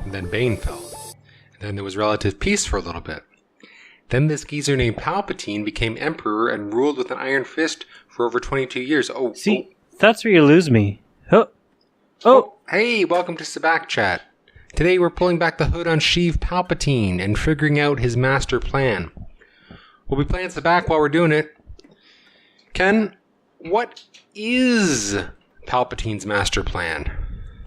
and then Bane fell. And then there was relative peace for a little bit. Then this geezer named Palpatine became emperor and ruled with an iron fist for over 22 years. That's where you lose me. Hey, welcome to Sabacc Chat. Today we're pulling back the hood on Sheev Palpatine and figuring out his master plan. We'll be playing Sabacc while we're doing it. Ken, what is Palpatine's master plan?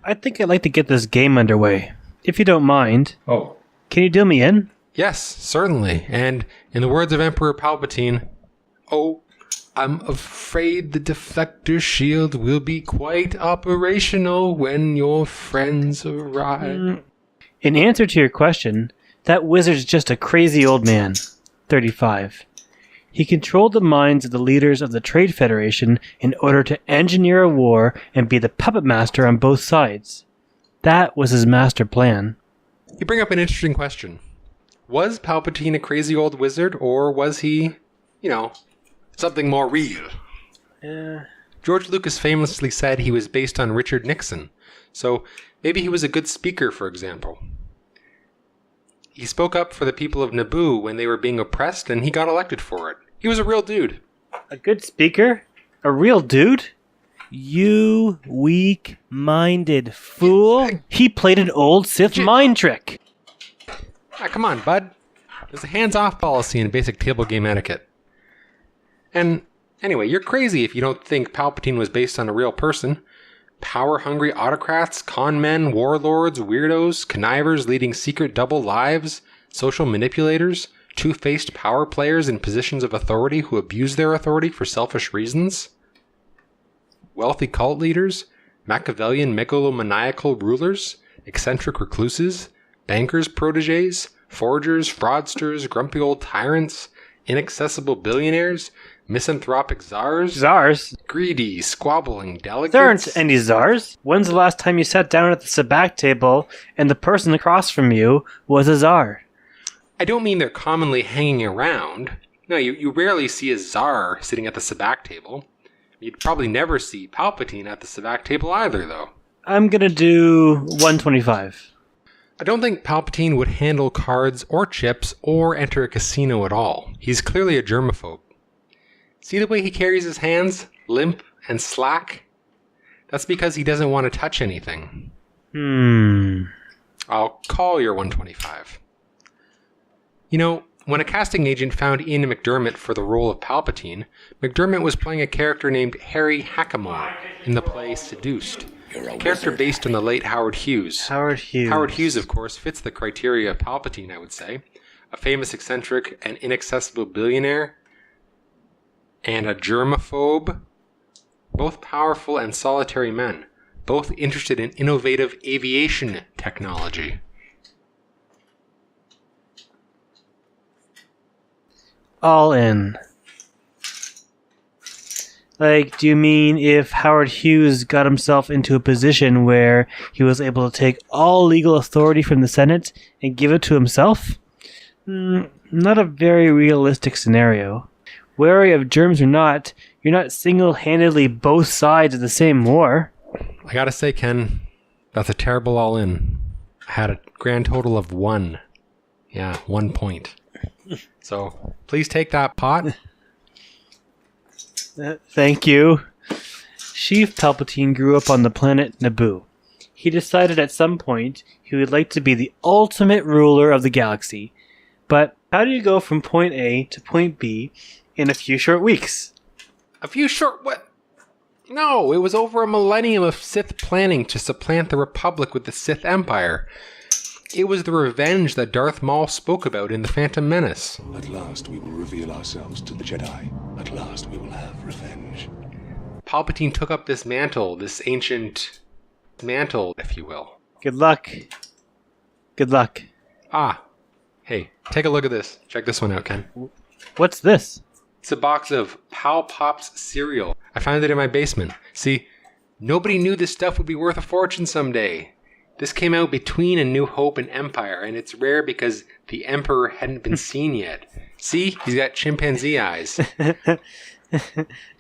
I think I'd like to get this game underway. If you don't mind. Oh. Can you deal me in? Yes, certainly. And in the words of Emperor Palpatine, I'm afraid the deflector shield will be quite operational when your friends arrive. In answer to your question, that wizard's just a crazy old man, 35. He controlled the minds of the leaders of the Trade Federation in order to engineer a war and be the puppet master on both sides. That was his master plan. You bring up an interesting question. Was Palpatine a crazy old wizard, or was he, something more real? George Lucas famously said he was based on Richard Nixon, so maybe he was a good speaker, for example. He spoke up for the people of Naboo when they were being oppressed, and he got elected for it. He was a real dude. A good speaker? A real dude? You weak-minded fool. He played an old Sith mind trick. Come on, bud. There's a hands-off policy in basic table game etiquette. And anyway, you're crazy if you don't think Palpatine was based on a real person. Power-hungry autocrats, con men, warlords, weirdos, connivers leading secret double lives, social manipulators, two-faced power players in positions of authority who abuse their authority for selfish reasons, wealthy cult leaders, Machiavellian megalomaniacal rulers, eccentric recluses, bankers' protégés, forgers, fraudsters, grumpy old tyrants, inaccessible billionaires, misanthropic czars, greedy, squabbling delegates. There aren't any czars. When's the last time you sat down at the Sabacc table and the person across from you was a czar? I don't mean they're commonly hanging around. No, you rarely see a czar sitting at the Sabacc table. You'd probably never see Palpatine at the Sabacc table either, though. I'm gonna do 125. I don't think Palpatine would handle cards or chips or enter a casino at all. He's clearly a germaphobe. See the way he carries his hands? Limp and slack? That's because he doesn't want to touch anything. I'll call your 125. When a casting agent found Ian McDermott for the role of Palpatine, McDermott was playing a character named Harry Hackamore in the play Seduced. A character based on the late Howard Hughes. Howard Hughes, of course, fits the criteria of Palpatine, I would say. A famous eccentric and inaccessible billionaire. And a germaphobe. Both powerful and solitary men. Both interested in innovative aviation technology. All in. Do you mean if Howard Hughes got himself into a position where he was able to take all legal authority from the Senate and give it to himself? Not a very realistic scenario. Wary of germs or not, you're not single-handedly both sides of the same war. I gotta say, Ken, that's a terrible all-in. I had a grand total of 1. Yeah, 1 point. So, please take that pot. Thank you. Sheev Palpatine grew up on the planet Naboo. He decided at some point he would like to be the ultimate ruler of the galaxy. But how do you go from point A to point B in a few short weeks? What? No, it was over a millennium of Sith planning to supplant the Republic with the Sith Empire. It was the revenge that Darth Maul spoke about in The Phantom Menace. At last we will reveal ourselves to the Jedi. At last we will have revenge. Palpatine took up this mantle, this ancient mantle, if you will. Good luck. Good luck. Hey, take a look at this. Check this one out, Ken. What's this? It's a box of Pal Pops cereal. I found it in my basement. See, nobody knew this stuff would be worth a fortune someday. This came out between A New Hope and Empire, and it's rare because the Emperor hadn't been seen yet. See? He's got chimpanzee eyes.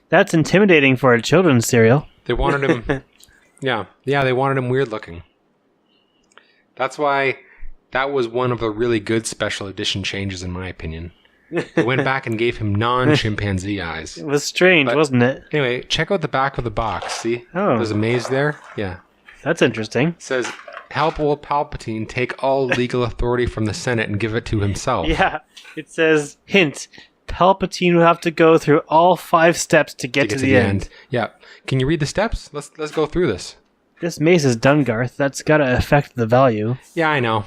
That's intimidating for a children's cereal. They wanted him... Yeah, they wanted him weird looking. That's why that was one of the really good special edition changes, in my opinion. They went back and gave him non-chimpanzee eyes. It was strange, wasn't it? Anyway, check out the back of the box. See? Oh. There's a maze there. Yeah. That's interesting. It says, help old Palpatine take all legal authority from the Senate and give it to himself. Yeah. It says, hint, Palpatine will have to go through all 5 steps to get to the end. Yeah. Can you read the steps? Let's go through this. This maze is done, Garth. That's got to affect the value. Yeah, I know.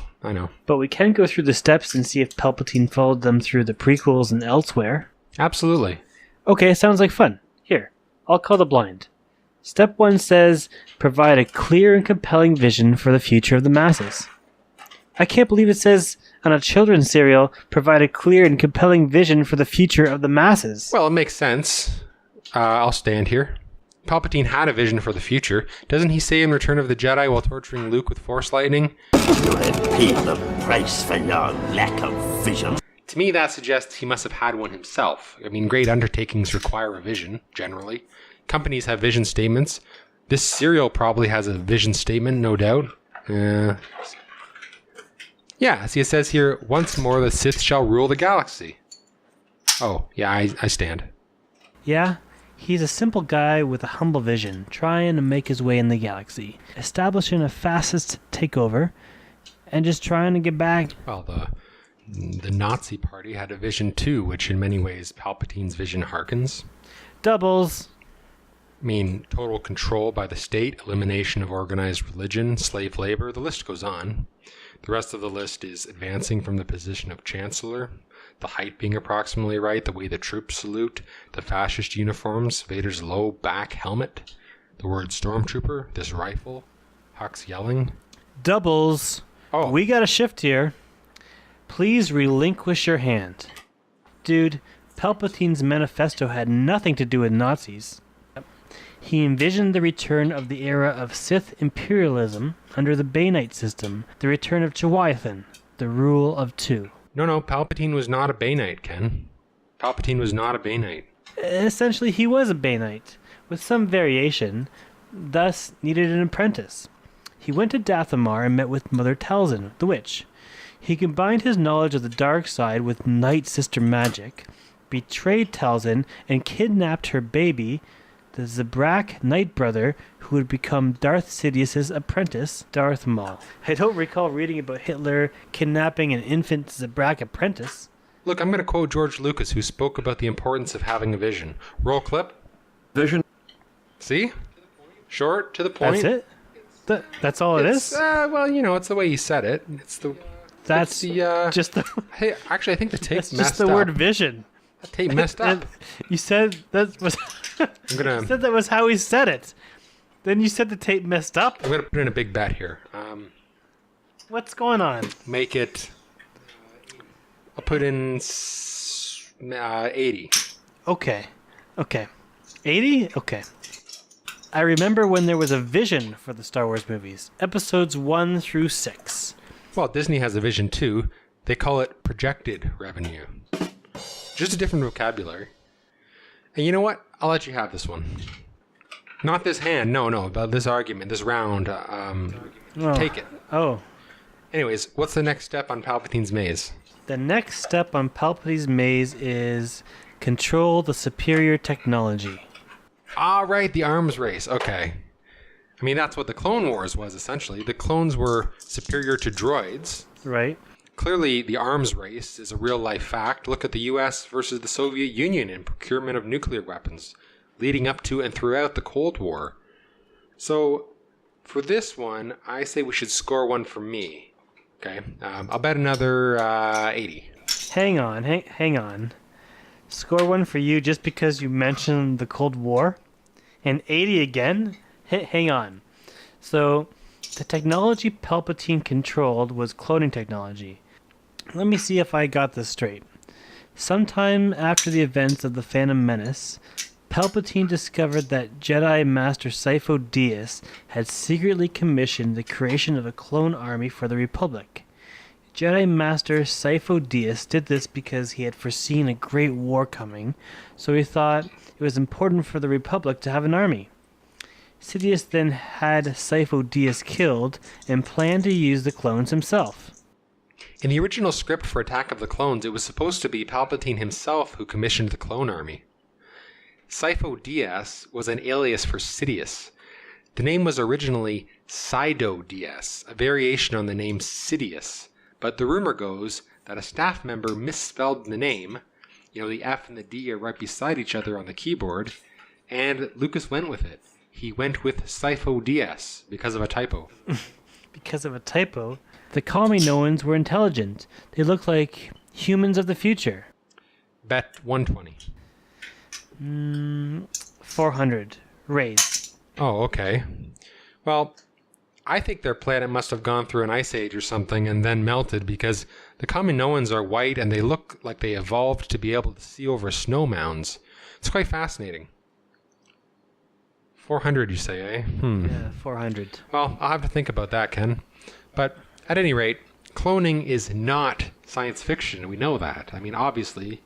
But we can go through the steps and see if Palpatine followed them through the prequels and elsewhere. Absolutely. Okay, sounds like fun. Here, I'll call the blind. Step 1 says, provide a clear and compelling vision for the future of the masses. I can't believe it says on a children's serial, provide a clear and compelling vision for the future of the masses. Well, it makes sense. I'll stand here. Palpatine had a vision for the future. Doesn't he say in Return of the Jedi while torturing Luke with Force lightning? You have paid the price for your lack of vision. To me, that suggests he must have had one himself. I mean, great undertakings require a vision, generally. Companies have vision statements. This serial probably has a vision statement, no doubt. Yeah, see, it says here, once more the Sith shall rule the galaxy. Oh, yeah, I stand. Yeah, he's a simple guy with a humble vision, trying to make his way in the galaxy, establishing a fascist takeover, and just trying to get back. Well, the Nazi party had a vision too, which in many ways Palpatine's vision harkens. Doubles. I mean, total control by the state, elimination of organized religion, slave labor, the list goes on. The rest of the list is advancing from the position of chancellor, the height being approximately right, the way the troops salute, the fascist uniforms, Vader's low back helmet, the word stormtrooper, this rifle, Hux yelling. Doubles. Oh. We got a shift here. Please relinquish your hand. Dude, Palpatine's manifesto had nothing to do with Nazis. He envisioned the return of the era of Sith imperialism under the Bainite system, the return of Chiweithan, the rule of 2. No, Palpatine was not a Bainite, Ken. Palpatine was not a Bainite. Essentially, he was a Bainite, with some variation, thus needed an apprentice. He went to Dathomar and met with Mother Talzin, the witch. He combined his knowledge of the dark side with Night Sister magic, betrayed Talzin, and kidnapped her baby, the Sabacc Night Brother, who would become Darth Sidious's apprentice, Darth Maul. I don't recall reading about Hitler kidnapping an infant Sabacc apprentice. Look, I'm going to quote George Lucas, who spoke about the importance of having a vision. Roll clip. Vision. See? Short, to the point. That's it? That's all it is? Well, it's the way he said it. That's just the... Hey, actually, I think the tape That's messed just the up. word vision. The tape messed up. You said that was... I'm gonna. You said that was how he said it. Then you said the tape messed up. I'm gonna put in a big bet here. What's going on? Make it. I'll put in 80. Okay. 80? Okay. I remember when there was a vision for the Star Wars movies, episodes 1 through 6. Well, Disney has a vision too. They call it projected revenue. Just a different vocabulary. And you know what? I'll let you have this one. Not this hand. No. But this argument, this round. Take it. Oh. Anyways, what's the next step on Palpatine's maze? The next step on Palpatine's maze is control the superior technology. Ah, right, the arms race. Okay. I mean, that's what the Clone Wars was, essentially. The clones were superior to droids. Right. Clearly, the arms race is a real-life fact. Look at the U.S. versus the Soviet Union in procurement of nuclear weapons, leading up to and throughout the Cold War. So, for this one, I say we should score one for me. Okay? I'll bet another 80. Hang on. Score one for you just because you mentioned the Cold War? And 80 again? Hang on. So, the technology Palpatine controlled was cloning technology. Let me see if I got this straight. Sometime after the events of the Phantom Menace, Palpatine discovered that Jedi Master Sifo Dyas had secretly commissioned the creation of a clone army for the Republic. Jedi Master Sifo Dyas did this because he had foreseen a great war coming, so he thought it was important for the Republic to have an army. Sidious then had Sifo-Dyas killed and planned to use the clones himself. In the original script for Attack of the Clones, it was supposed to be Palpatine himself who commissioned the clone army. Sifo-Dyas was an alias for Sidious. The name was originally Sido-Dyas, a variation on the name Sidious, but the rumor goes that a staff member misspelled the name. The F and the D are right beside each other on the keyboard, and Lucas went with it. He went with Sifo-Dyas because of a typo. Because of a typo? The Kaminoans were intelligent. They looked like humans of the future. Bet 120. 400. Raise. Oh, okay. Well, I think their planet must have gone through an ice age or something and then melted, because the Kaminoans are white and they look like they evolved to be able to see over snow mounds. It's quite fascinating. 400, you say, eh? Yeah, 400. Well, I'll have to think about that, Ken. But at any rate, cloning is not science fiction. We know that. I mean, obviously,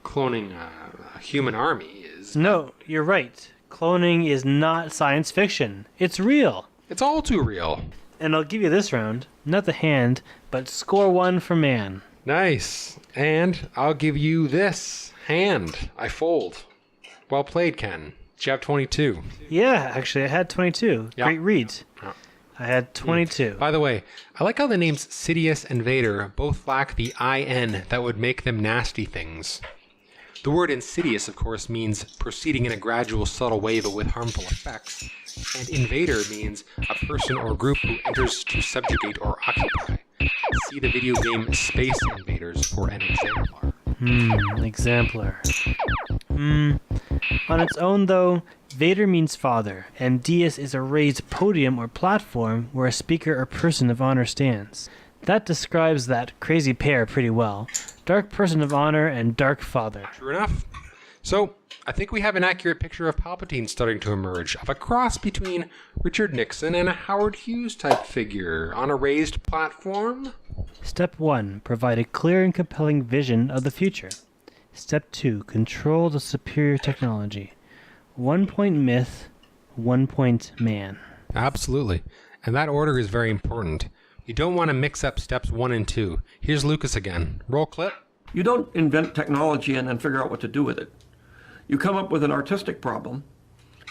cloning a human army is... No, you're right. Cloning is not science fiction. It's real. It's all too real. And I'll give you this round. Not the hand, but score 1 for man. Nice. And I'll give you this hand. I fold. Well played, Ken. Did you have 22? Yeah, actually, I had 22. Yeah. Great read. Yeah. I had 22. By the way, I like how the names Sidious and Vader both lack the IN that would make them nasty things. The word insidious, of course, means proceeding in a gradual, subtle way but with harmful effects. And invader means a person or group who enters to subjugate or occupy. See the video game Space Invaders for an exemplar. Exemplar. On its own, though, Vader means father, and Dyas is a raised podium or platform where a speaker or person of honor stands. That describes that crazy pair pretty well. Dark person of honor and dark father. True enough. So, I think we have an accurate picture of Palpatine starting to emerge, of a cross between Richard Nixon and a Howard Hughes type figure on a raised platform. Step 1. Provide a clear and compelling vision of the future. Step 2. Control the superior technology. 1 point myth, 1 point man. Absolutely. And that order is very important. You don't want to mix up steps 1 and 2. Here's Lucas again. Roll clip. You don't invent technology and then figure out what to do with it. You come up with an artistic problem,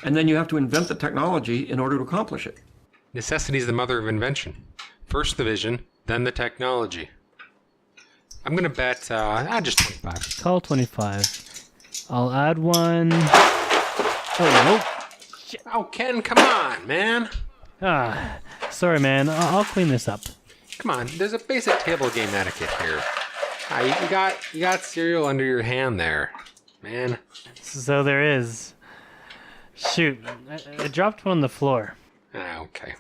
and then you have to invent the technology in order to accomplish it. Necessity is the mother of invention. First the vision, then the technology. I'm going to bet just 25. Call 25. I'll add 1. Oh, Oh, Ken, come on, man. sorry, man. I'll clean this up. Come on, there's a basic table game etiquette here. You got cereal under your hand there, man. So there is. Shoot, I dropped one on the floor. Okay.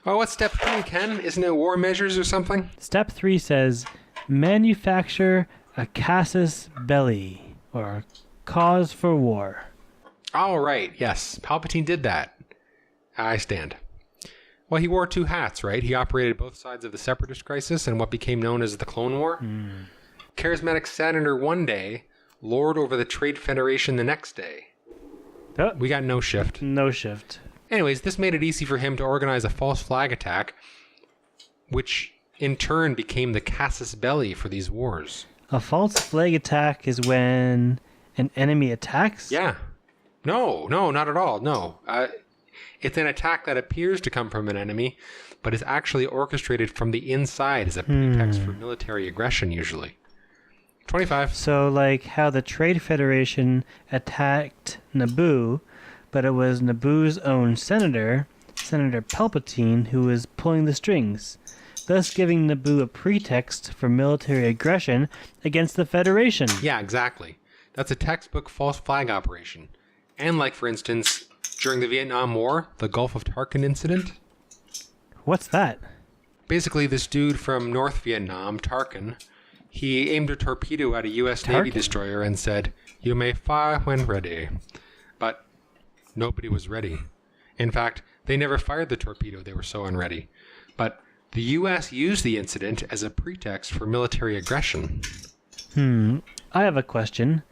Well, what's step 3, Ken? Isn't it war measures or something? Step 3 says, manufacture a casus belli, or cause for war. All right, yes. Palpatine did that. I stand. Well, he wore 2 hats, right? He operated both sides of the Separatist crisis and what became known as the Clone War. Charismatic senator one day, lord over the Trade Federation the next day. Oh, We got no shift. no shift. Anyways, this made it easy for him to organize a false flag attack, which in turn became the casus belli for these wars. A false flag attack is when an enemy attacks? Yeah. No, not at all. No. It's an attack that appears to come from an enemy, but is actually orchestrated from the inside as a pretext for military aggression, usually. 25. So, like how the Trade Federation attacked Naboo, but it was Naboo's own senator, Senator Palpatine, who was pulling the strings, thus giving Naboo a pretext for military aggression against the Federation. Yeah, exactly. That's a textbook false flag operation. And like, for instance, during the Vietnam War, the Gulf of Tonkin incident. What's that? Basically, this dude from North Vietnam, Tarkin, he aimed a torpedo at a U.S. Navy destroyer and said, "You may fire when ready." But nobody was ready. In fact, they never fired the torpedo, they were so unready. But the U.S. used the incident as a pretext for military aggression. I have a question.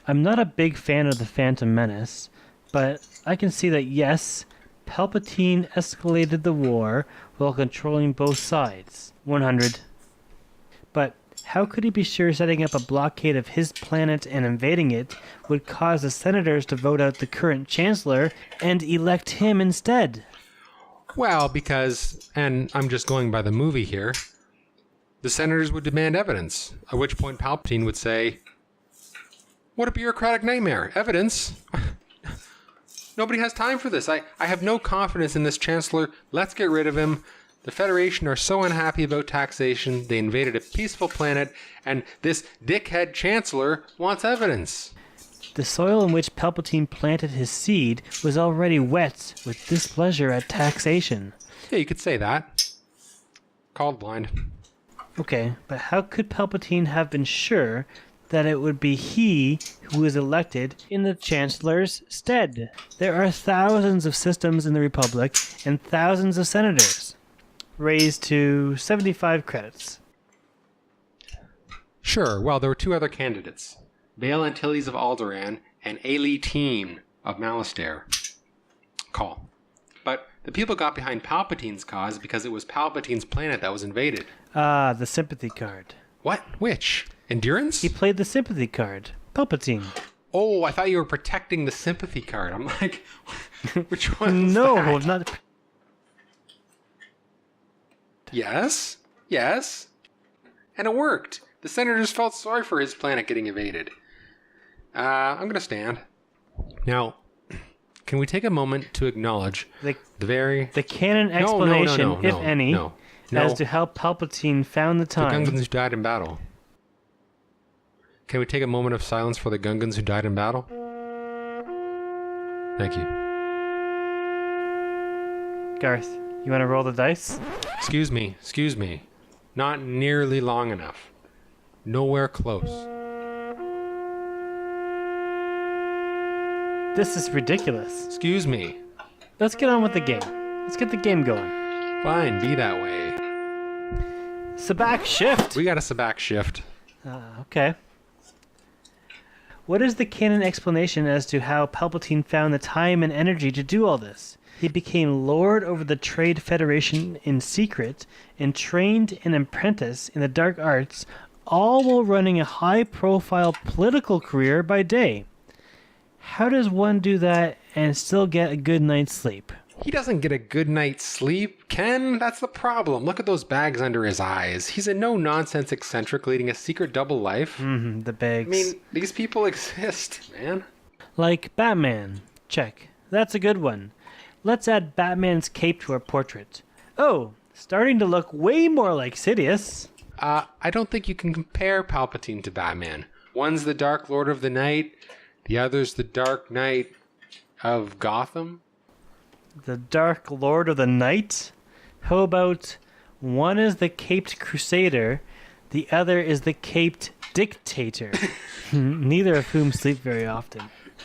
I'm not a big fan of the Phantom Menace, but I can see that yes, Palpatine escalated the war while controlling both sides. 100. But how could he be sure setting up a blockade of his planet and invading it would cause the senators to vote out the current chancellor and elect him instead? Well, because, and I'm just going by the movie here, the senators would demand evidence, at which point Palpatine would say, "What a bureaucratic nightmare. Evidence? Nobody has time for this. I have no confidence in this chancellor. Let's get rid of him. The Federation are so unhappy about taxation, they invaded a peaceful planet, and this dickhead chancellor wants evidence." The soil in which Palpatine planted his seed was already wet with displeasure at taxation. Yeah, you could say that. Called blind. Okay, but how could Palpatine have been sure that it would be he who was elected in the Chancellor's stead? There are thousands of systems in the Republic and thousands of senators. Raised to 75 credits. Sure, well, there were two other candidates. Bail Antilles of Alderaan and Ailey Teen of Malastare. Call. But the people got behind Palpatine's cause because it was Palpatine's planet that was invaded. Ah, the sympathy card. What? Which? Endurance? He played the sympathy card. Palpatine. Oh, I thought you were protecting the sympathy card. I'm like, which one? No, that? not... Yes. Yes. And it worked. The senators felt sorry for his planet getting invaded. I'm going to stand. Now, can we take a moment to acknowledge the canon explanation, no, if any, as to how Palpatine found the time... The Gungans who died in battle. Can we take a moment of silence for the Gungans who died in battle? Thank you. Garth, you want to roll the dice? Excuse me. Not nearly long enough. Nowhere close. This is ridiculous. Excuse me. Let's get on with the game. Let's get the game going. Fine, be that way. Sabacc shift! We got a Sabacc shift. Okay. What is the canon explanation as to how Palpatine found the time and energy to do all this? He became lord over the Trade Federation in secret and trained an apprentice in the dark arts, all while running a high-profile political career by day. How does one do that and still get a good night's sleep? He doesn't get a good night's sleep, Ken. That's the problem. Look at those bags under his eyes. He's a no-nonsense eccentric leading a secret double life. The bags. I mean, these people exist, man. Like Batman. Check. That's a good one. Let's add Batman's cape to our portrait. Oh, starting to look way more like Sidious. I don't think you can compare Palpatine to Batman. One's the Dark Lord of the Night, the other's the Dark Knight of Gotham. The Dark Lord of the Night? How about one is the caped crusader, the other is the caped dictator, neither of whom sleep very often.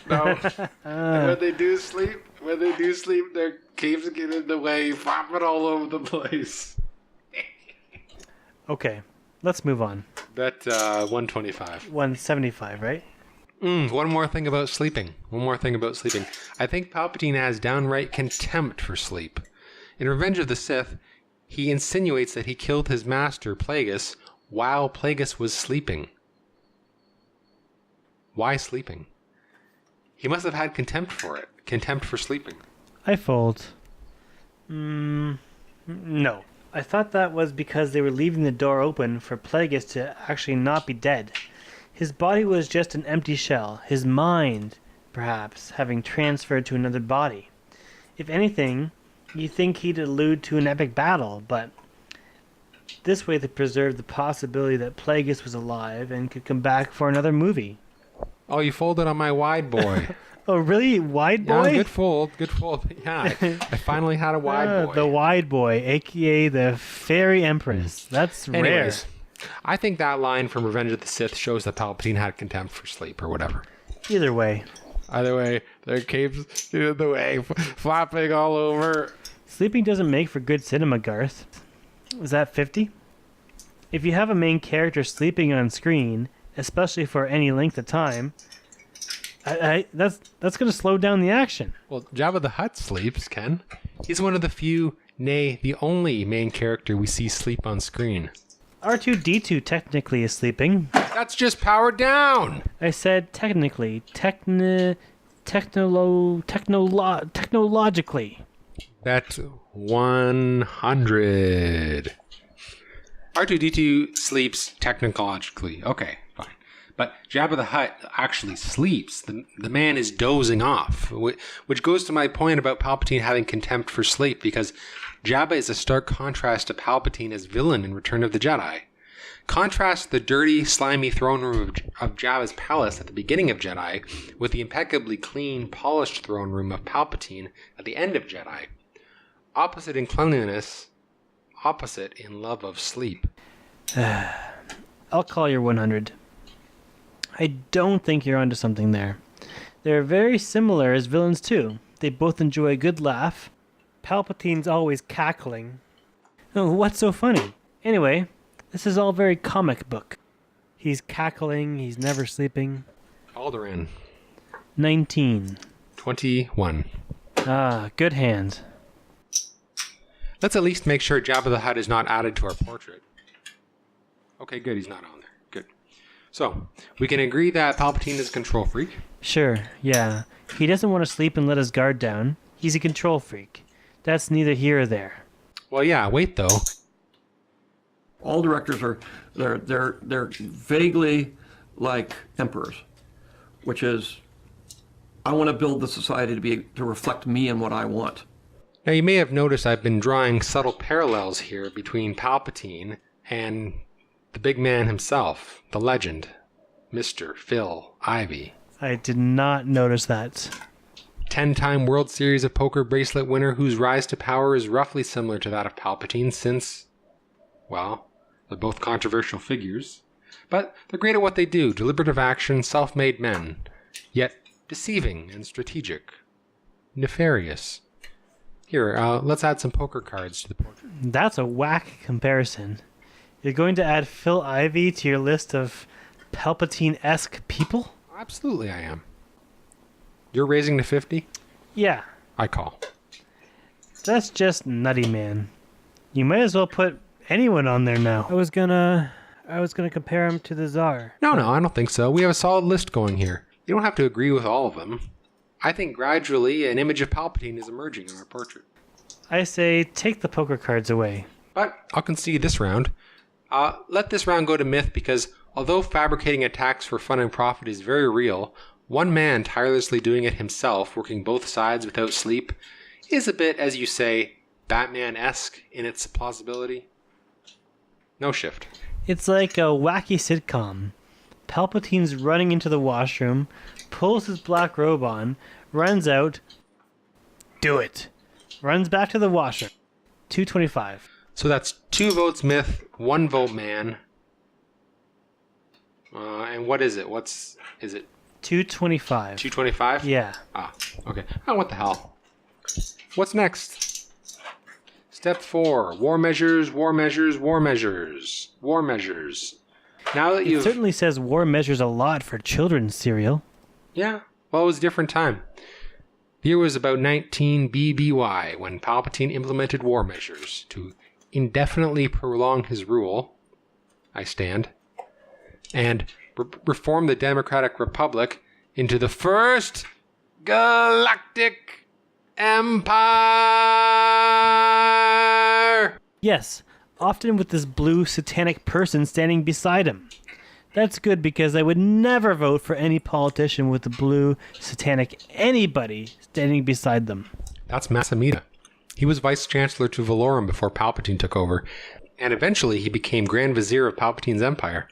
No. When they do sleep, their capes get in the way, flopping all over the place. Okay, let's move on. That's 125. 175, right? One more thing about sleeping. I think Palpatine has downright contempt for sleep. In Revenge of the Sith, he insinuates that he killed his master, Plagueis, while Plagueis was sleeping. Why sleeping? He must have had contempt for it. Contempt for sleeping. I fold. No. I thought that was because they were leaving the door open for Plagueis to actually not be dead. His body was just an empty shell, his mind, perhaps, having transferred to another body. If anything, you think he'd allude to an epic battle, but this way they preserved the possibility that Plagueis was alive and could come back for another movie. Oh, you folded on my wide boy. Oh, really? Wide boy? Yeah, good fold. Yeah, I finally had a wide boy. The wide boy, a.k.a. the faery empress. That's Anyways, rare. I think that line from Revenge of the Sith shows that Palpatine had contempt for sleep or whatever. Either way, their capes in the way, flopping all over. Sleeping doesn't make for good cinema, Garth. Is that 50? If you have a main character sleeping on screen, especially for any length of time, That's going to slow down the action. Well, Jabba the Hutt sleeps, Ken. He's one of the few, nay, the only main character we see sleep on screen. R2-D2 technically is sleeping. That's just powered down! I said technically. Technologically. Bet 100. R2-D2 sleeps technologically. Okay, fine. But Jabba the Hutt actually sleeps. The man is dozing off, which goes to my point about Palpatine having contempt for sleep, because Jabba is a stark contrast to Palpatine as villain in Return of the Jedi. Contrast the dirty, slimy throne room of Jabba's palace at the beginning of Jedi with the impeccably clean, polished throne room of Palpatine at the end of Jedi. Opposite in cleanliness, opposite in love of sleep. I'll call your 100. I don't think you're onto something there. They're very similar as villains too. They both enjoy a good laugh. Palpatine's always cackling. Oh, what's so funny? Anyway, this is all very comic book. He's cackling, he's never sleeping. Alderaan. 19. 21. Ah, good hands. Let's at least make sure Jabba the Hutt is not added to our portrait. Okay, good, he's not on there. Good. So, we can agree that Palpatine is a control freak. Sure, yeah. He doesn't want to sleep and let his guard down. He's a control freak. That's neither here or there. Well, yeah, wait though. All directors are they're vaguely like emperors, which is, I want to build the society to reflect me and what I want. Now, you may have noticed I've been drawing subtle parallels here between Palpatine and the big man himself, the legend, Mr. Phil Ivey. I did not notice that. 10-time World Series of Poker bracelet winner whose rise to power is roughly similar to that of Palpatine since, well, they're both controversial figures. But they're great at what they do, deliberative action, self-made men, yet deceiving and strategic. Nefarious. Here, let's add some poker cards to the portrait. That's a whack comparison. You're going to add Phil Ivey to your list of Palpatine-esque people? Absolutely I am. You're raising to 50? Yeah. I call. That's just nutty, man. You might as well put anyone on there now. I was gonna compare him to the Tsar. No, I don't think so. We have a solid list going here. You don't have to agree with all of them. I think gradually an image of Palpatine is emerging in our portrait. I say take the poker cards away. But I'll concede this round. Let this round go to myth because although fabricating attacks for fun and profit is very real, one man tirelessly doing it himself, working both sides without sleep, is a bit, as you say, Batman-esque in its plausibility. No shift. It's like a wacky sitcom. Palpatine's running into the washroom, pulls his black robe on, runs out, do it. Runs back to the washroom. 225. So that's 2 votes myth, 1 vote man. And what is it? Is it 225. 225? Yeah. Ah, okay. Oh, what the hell? What's next? Step 4. War measures, war measures, war measures. War measures. Now that It you've... certainly says war measures a lot for children's cereal. Yeah, well, it was a different time. The year was about 19 BBY when Palpatine implemented war measures to indefinitely prolong his rule, I stand, and reform the Democratic Republic into the first galactic empire. Yes, often with this blue satanic person standing beside him. That's good because I would never vote for any politician with the blue satanic anybody standing beside them. That's Masamita. He was vice chancellor to Valorum before Palpatine took over, and eventually he became Grand Vizier of Palpatine's empire.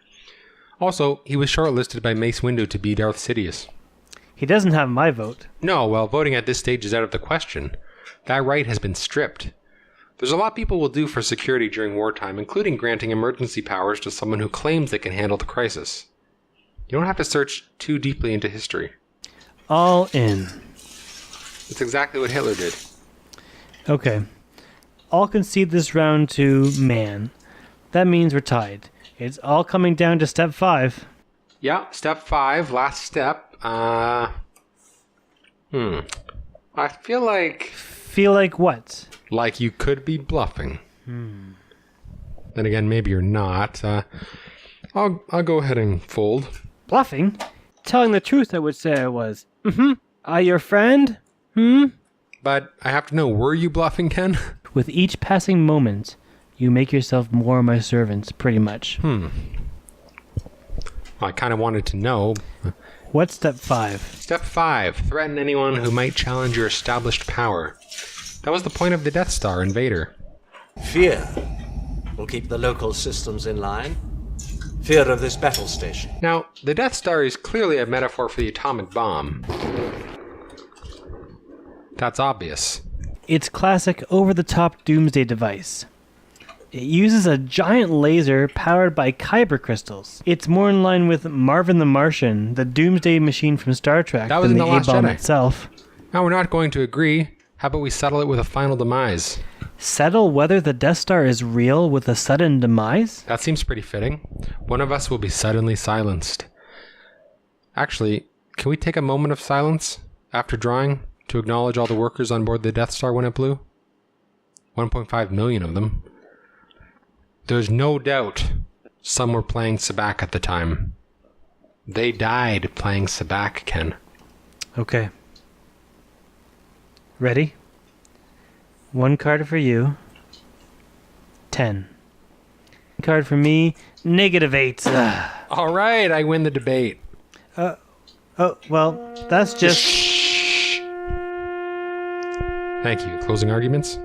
Also, he was shortlisted by Mace Windu to be Darth Sidious. He doesn't have my vote. No, well, voting at this stage is out of the question. That right has been stripped. There's a lot people will do for security during wartime, including granting emergency powers to someone who claims they can handle the crisis. You don't have to search too deeply into history. All in. It's exactly what Hitler did. Okay. I'll concede this round to man. That means we're tied. It's all coming down to step 5. Yeah, step 5, last step. I feel like... Feel like what? Like you could be bluffing. Then again, maybe you're not. I'll go ahead and fold. Bluffing? Telling the truth, I would say I was. I your friend? But I have to know, were you bluffing, Ken? With each passing moment, you make yourself more my servant, pretty much. I kind of wanted to know. What's step 5? Step 5. Threaten anyone who might challenge your established power. That was the point of the Death Star in Vader. Fear will keep the local systems in line. Fear of this battle station. Now, the Death Star is clearly a metaphor for the atomic bomb. That's obvious. It's classic over-the-top doomsday device. It uses a giant laser powered by kyber crystals. It's more in line with Marvin the Martian, the doomsday machine from Star Trek, That was than in the The Last A-bomb Jedi. itself. Now, we're not going to agree. How about we settle it with a final demise? Settle whether the Death Star is real with a sudden demise? That seems pretty fitting. One of us will be suddenly silenced. Actually, can we take a moment of silence after drawing to acknowledge all the workers on board the Death Star when it blew? 1.5 million of them. There's no doubt some were playing Sabacc at the time. They died playing Sabacc, Ken. Okay. Ready? 1 card for you. 10. 1 card for me. -8. Ugh. All right, I win the debate. Oh, well, that's just... Thank you. Closing arguments?